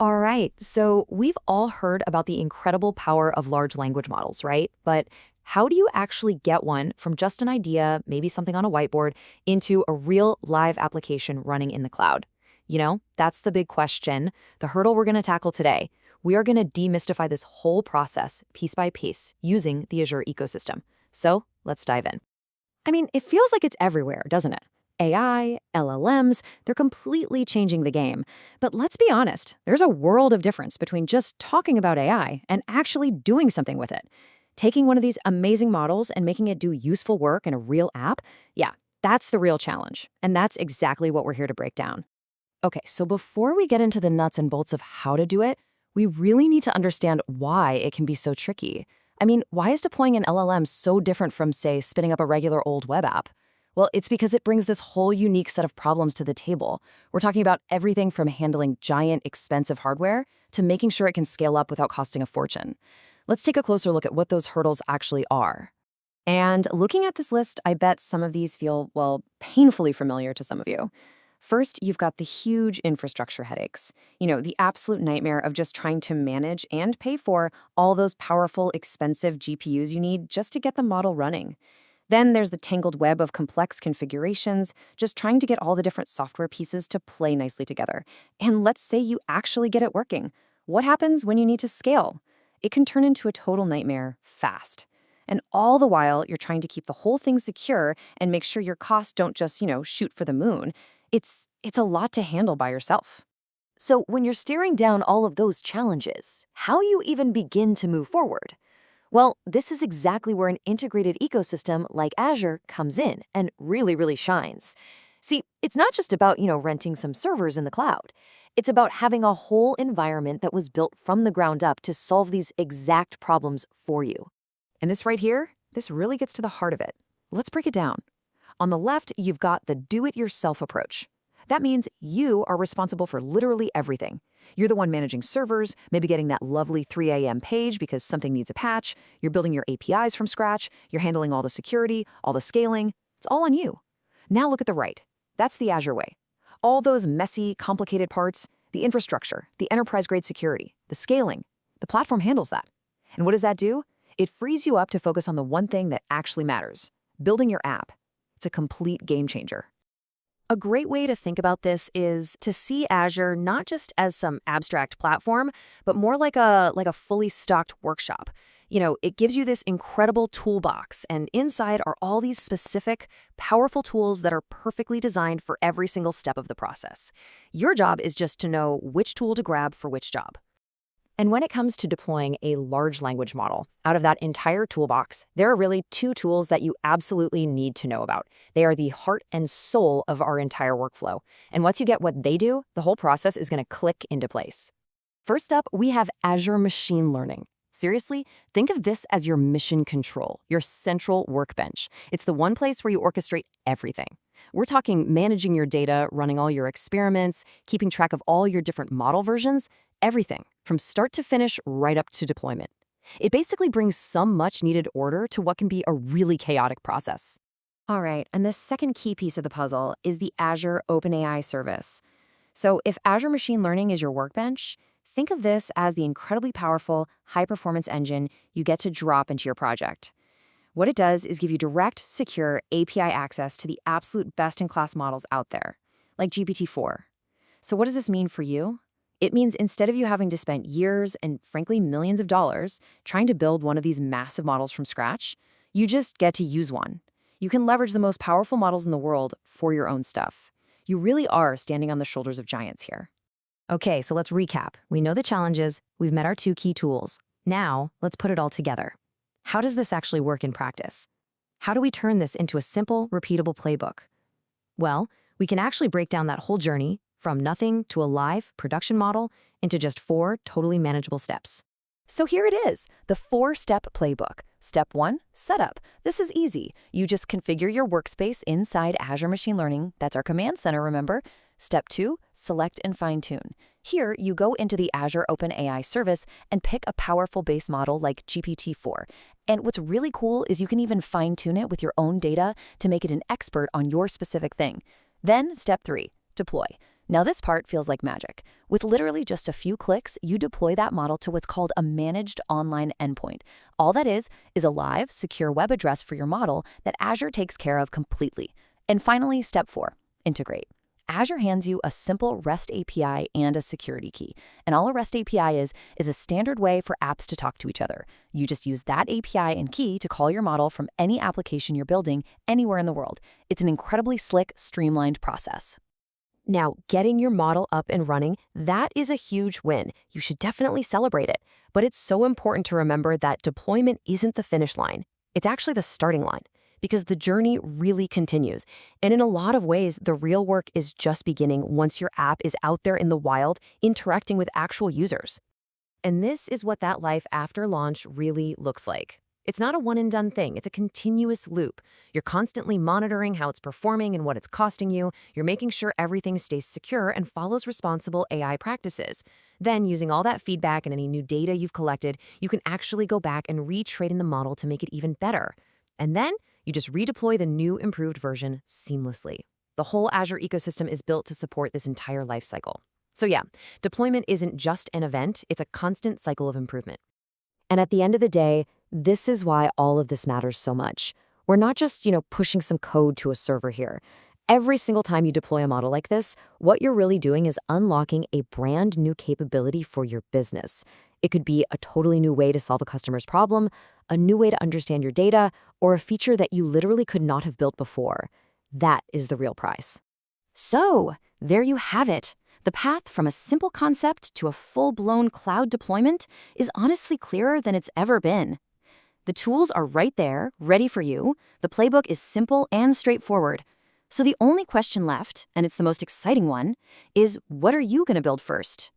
All right, so we've all heard about the incredible power of large language models, right? But how do you actually get one from just an idea, maybe something on a whiteboard, into a real live application running in the cloud? That's the big question, the hurdle we're going to tackle today. We are going to demystify this whole process piece by piece using the Azure ecosystem. So let's dive in. I mean, it feels like it's everywhere, doesn't it? AI, LLMs, they're completely changing the game. But let's be honest, there's a world of difference between just talking about AI and actually doing something with it. Taking one of these amazing models and making it do useful work in a real app, yeah, that's the real challenge. And that's exactly what we're here to break down. Okay, so before we get into the nuts and bolts of how to do it, we really need to understand why it can be so tricky. I mean, why is deploying an LLM so different from, say, spinning up a regular old web app? Well, it's because it brings this whole unique set of problems to the table. We're talking about everything from handling giant, expensive hardware to making sure it can scale up without costing a fortune. Let's take a closer look at what those hurdles actually are. And looking at this list, I bet some of these feel, well, painfully familiar to some of you. First, you've got the huge infrastructure headaches. The absolute nightmare of just trying to manage and pay for all those powerful, expensive GPUs you need just to get the model running. Then there's the tangled web of complex configurations, just trying to get all the different software pieces to play nicely together. And let's say you actually get it working. What happens when you need to scale? It can turn into a total nightmare fast. And all the while, you're trying to keep the whole thing secure and make sure your costs don't just, shoot for the moon. It's a lot to handle by yourself. So when you're staring down all of those challenges, how you even begin to move forward? Well, this is exactly where an integrated ecosystem like Azure comes in and really shines. See, it's not just about, renting some servers in the cloud. It's about having a whole environment that was built from the ground up to solve these exact problems for you. And this right here, this really gets to the heart of it. Let's break it down. On the left, you've got the do-it-yourself approach. That means you are responsible for literally everything. You're the one managing servers, maybe getting that lovely 3 a.m. page because something needs a patch. You're building your APIs from scratch. You're handling all the security, all the scaling. It's all on you. Now look at the right. That's the Azure way. All those messy, complicated parts, the infrastructure, the enterprise-grade security, the scaling, the platform handles that. And what does that do? It frees you up to focus on the one thing that actually matters, building your app. It's a complete game changer. A great way to think about this is to see Azure not just as some abstract platform, but more like a fully stocked workshop. It gives you this incredible toolbox, and inside are all these specific, powerful tools that are perfectly designed for every single step of the process. Your job is just to know which tool to grab for which job. And when it comes to deploying a large language model, out of that entire toolbox, there are really two tools that you absolutely need to know about. They are the heart and soul of our entire workflow. And once you get what they do, the whole process is going to click into place. First up, we have Azure Machine Learning. Seriously, think of this as your mission control, your central workbench. It's the one place where you orchestrate everything. We're talking managing your data, running all your experiments, keeping track of all your different model versions, everything, from start to finish, right up to deployment. It basically brings some much-needed order to what can be a really chaotic process. All right, and the second key piece of the puzzle is the Azure OpenAI service. So if Azure Machine Learning is your workbench, think of this as the incredibly powerful, high-performance engine you get to drop into your project. What it does is give you direct, secure API access to the absolute best-in-class models out there, like GPT-4. So what does this mean for you? It means instead of you having to spend years and, frankly, millions of dollars trying to build one of these massive models from scratch, you just get to use one. You can leverage the most powerful models in the world for your own stuff. You really are standing on the shoulders of giants here. Okay, so let's recap. We know the challenges. We've met our two key tools. Now, let's put it all together. How does this actually work in practice? How do we turn this into a simple, repeatable playbook? Well, we can actually break down that whole journey from nothing to a live production model into just 4 totally manageable steps. So here it is, the 4-step playbook. Step 1, setup. This is easy. You just configure your workspace inside Azure Machine Learning. That's our command center, remember? Step 2, select and fine-tune. Here, you go into the Azure OpenAI service and pick a powerful base model like GPT-4. And what's really cool is you can even fine-tune it with your own data to make it an expert on your specific thing. Then, step 3, deploy. Now this part feels like magic. With literally just a few clicks, you deploy that model to what's called a managed online endpoint. All that is a live, secure web address for your model that Azure takes care of completely. And finally, step 4, integrate. Azure hands you a simple REST API and a security key. And all a REST API is a standard way for apps to talk to each other. You just use that API and key to call your model from any application you're building anywhere in the world. It's an incredibly slick, streamlined process. Now, getting your model up and running, that is a huge win. You should definitely celebrate it. But it's so important to remember that deployment isn't the finish line. It's actually the starting line, because the journey really continues. And in a lot of ways, the real work is just beginning once your app is out there in the wild, interacting with actual users. And this is what that life after launch really looks like. It's not a one-and-done thing. It's a continuous loop. You're constantly monitoring how it's performing and what it's costing you. You're making sure everything stays secure and follows responsible AI practices. Then, using all that feedback and any new data you've collected, you can actually go back and retrain the model to make it even better. And then, you just redeploy the new improved version seamlessly. The whole Azure ecosystem is built to support this entire life cycle. So yeah, deployment isn't just an event, it's a constant cycle of improvement. And at the end of the day, this is why all of this matters so much. We're not just, pushing some code to a server here. Every single time you deploy a model like this, what you're really doing is unlocking a brand new capability for your business. It could be a totally new way to solve a customer's problem, a new way to understand your data, or a feature that you literally could not have built before. That is the real price. So, there you have it. The path from a simple concept to a full-blown cloud deployment is honestly clearer than it's ever been. The tools are right there, ready for you. The playbook is simple and straightforward. So the only question left, and it's the most exciting one, is what are you going to build first?